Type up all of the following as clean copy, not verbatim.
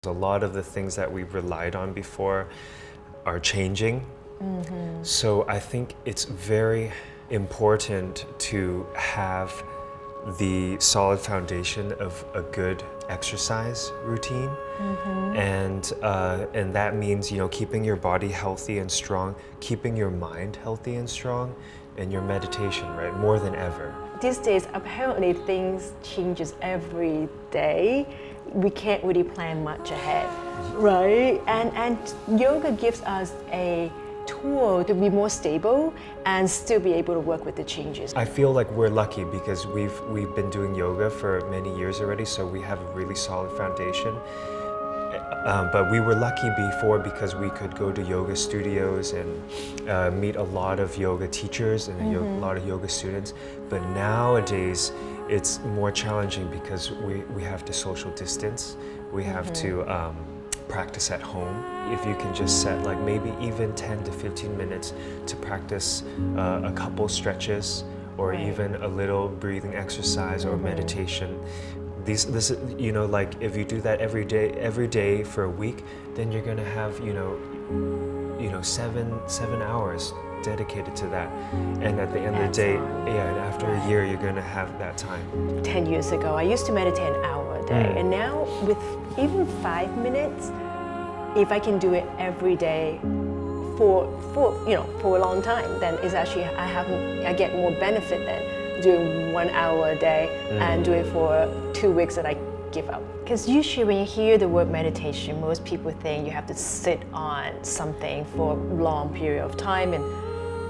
A lot of the things that we relied on before are changing. So I think it's very important to have the solid foundation of a good exercise routine, and that means, you know, keeping your body healthy and strong, keeping your mind healthy and strong, and your meditation, right, more than ever. These days, apparently things changes every day. We can't really plan much ahead, right? And yoga gives us a tool to be more stable and still be able to work with the changes. I feel like we're lucky because we've been doing yoga for many years already, so we have a really solid foundation. But we were lucky before because we could go to yoga studios and meet a lot of yoga teachers and a lot of yoga students. But nowadays, it's more challenging because we have to social distance. We have to practice at home. If you can just set like maybe even 10 to 15 minutes to practice a couple stretches or even a little breathing exercise or meditation. This, you know, like if you do that every day for a week, then you're gonna have, you know, 7 hours dedicated to that. And at the end of the day, and after a year, you're gonna have that time. 10 years ago, I used to meditate an hour a day, and now with even 5 minutes, if I can do it every day for a long time, then it's actually I get more benefit than doing 1 hour a day and do it for 2 weeks and I give up. Because usually when you hear the word meditation, most people think you have to sit on something for a long period of time and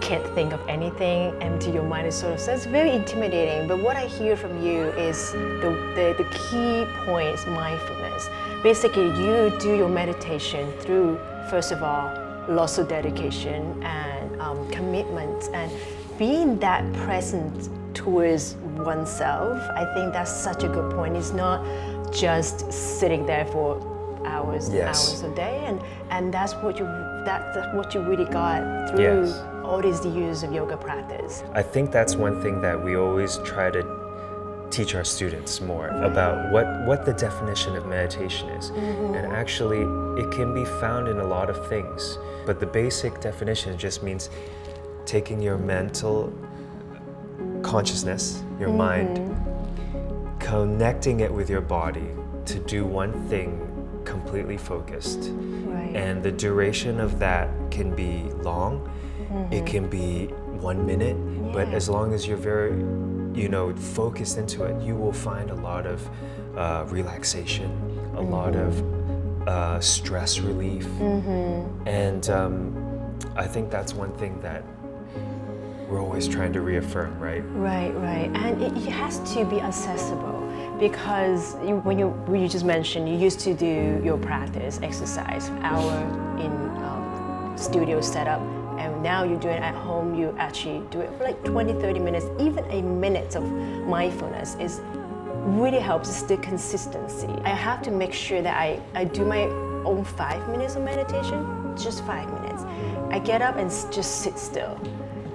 can't think of anything, empty your mind, so it's very intimidating. But what I hear from you is the key point is mindfulness. Basically, you do your meditation through, first of all, lots of dedication and commitment, and being that present towards oneself. I think that's such a good point. It's not just sitting there for hours and hours a day, and that's what you really got through all these years of yoga practice. I think that's one thing that we always try to teach our students more about what the definition of meditation is. And actually, it can be found in a lot of things. But the basic definition just means taking your mental consciousness, your mind, connecting it with your body to do one thing completely focused. Right. And the duration of that can be long, it can be 1 minute, but as long as you're very, focused into it, you will find a lot of relaxation, a lot of stress relief. And I think that's one thing that we're always trying to reaffirm, right? Right. And it has to be accessible, because when you just mentioned you used to do your practice exercise hour in studio setup, and now you do it at home. You actually do it for like 20-30 minutes. Even a minute of mindfulness really helps the consistency. I have to make sure that I do my own 5 minutes of meditation, just 5 minutes. I get up and just sit still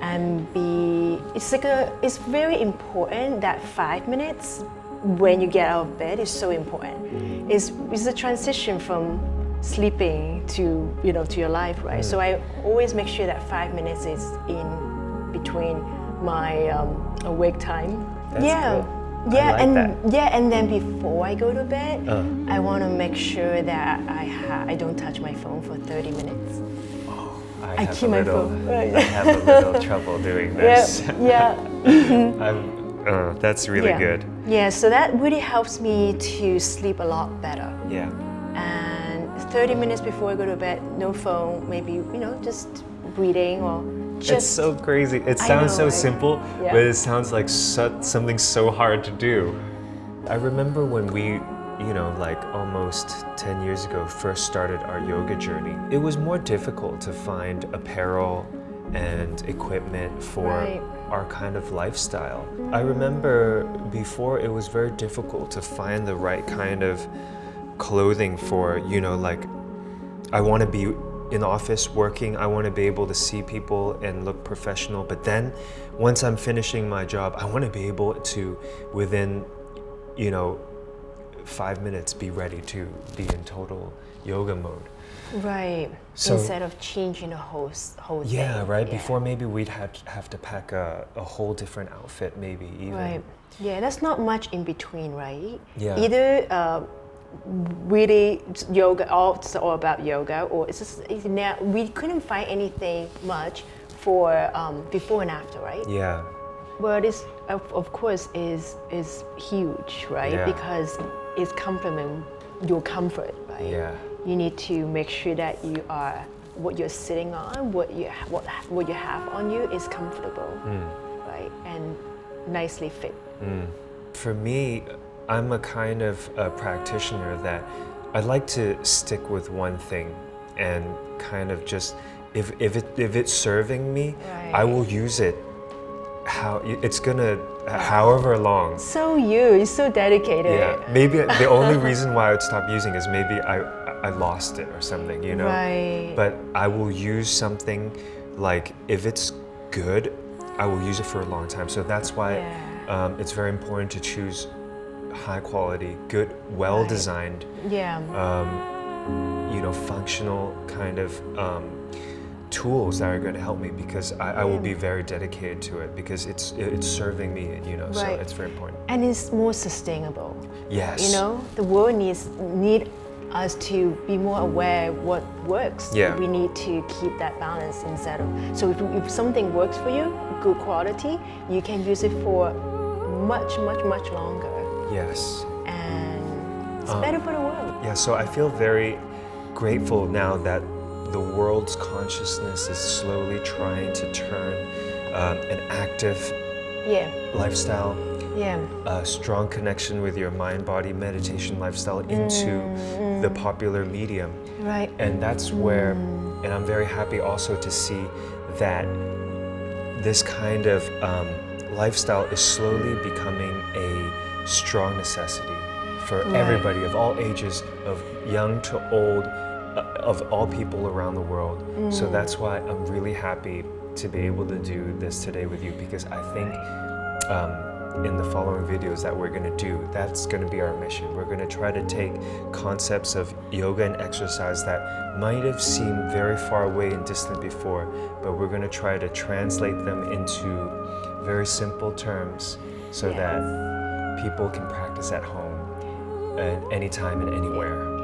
and it's very important that 5 minutes when you get out of bed is so important. It's a transition from sleeping to your life, right? So I always make sure that 5 minutes is in between my awake time. That's good. Yeah, I like that. And then before I go to bed, I want to make sure that I don't touch my phone for 30 minutes. I keep my phone. Right. I have a little trouble doing this. Yeah. That's really good. Yeah, so that really helps me to sleep a lot better. Yeah. And 30 minutes before I go to bed, no phone, maybe, just breathing or just... It's so crazy. It sounds so simple, Yeah. but it sounds like something so hard to do. I remember when we, like almost 10 years ago, first started our yoga journey. It was more difficult to find apparel and equipment for our kind of lifestyle. I remember before it was very difficult to find the right kind of clothing for, like, I want to be in the office working, I want to be able to see people and look professional, but then once I'm finishing my job, I want to be able to, within, 5 minutes be ready to be in total yoga mode. Right. So- Instead of changing the whole Yeah, thing. right. Yeah. Before maybe we'd have to pack a whole different outfit, maybe even. Right. Yeah, that's not much in between, right? Yeah. Either really yoga, it's all about yoga, or it's now we couldn't find anything much for before and after, right? Yeah. Well, this of course is huge, right? Yeah. Because it's complement your comfort, right? Yeah. You need to make sure that you are what you're sitting on, what you have on you is comfortable, right, and nicely fit. For me, I'm a kind of a practitioner that I like to stick with one thing and kind of just if it's serving me, I Right. will use it. However long. So you're so dedicated. Yeah, maybe the only reason why I would stop using is maybe I lost it or something, you know? Right. But I will use something like, if it's good, I will use it for a long time. So that's why it's very important to choose high quality, good, well-designed, Yeah. functional kind of tools that are going to help me, because I will be very dedicated to it, because it's serving me, so Right. it's very important. And it's more sustainable. Yes. The world need us to be more aware what works. Yeah. We need to keep that balance instead of. So if something works for you, good quality, you can use it for much, much, much longer, Yes. and it's better for the world. Yeah, so I feel very grateful now that the world's consciousness is slowly trying to turn an active Yeah. lifestyle, Yeah. a strong connection with your mind-body meditation lifestyle into the popular medium. Right. And that's where, and I'm very happy also to see that this kind of lifestyle is slowly becoming a strong necessity for everybody of all ages, of young to old, of all people around the world. So that's why I'm really happy to be able to do this today with you, because I think in the following videos that we're going to do, that's going to be our mission. We're going to try to take concepts of yoga and exercise that might have seemed very far away and distant before, but we're going to try to translate them into very simple terms so that people can practice at home and anytime and anywhere.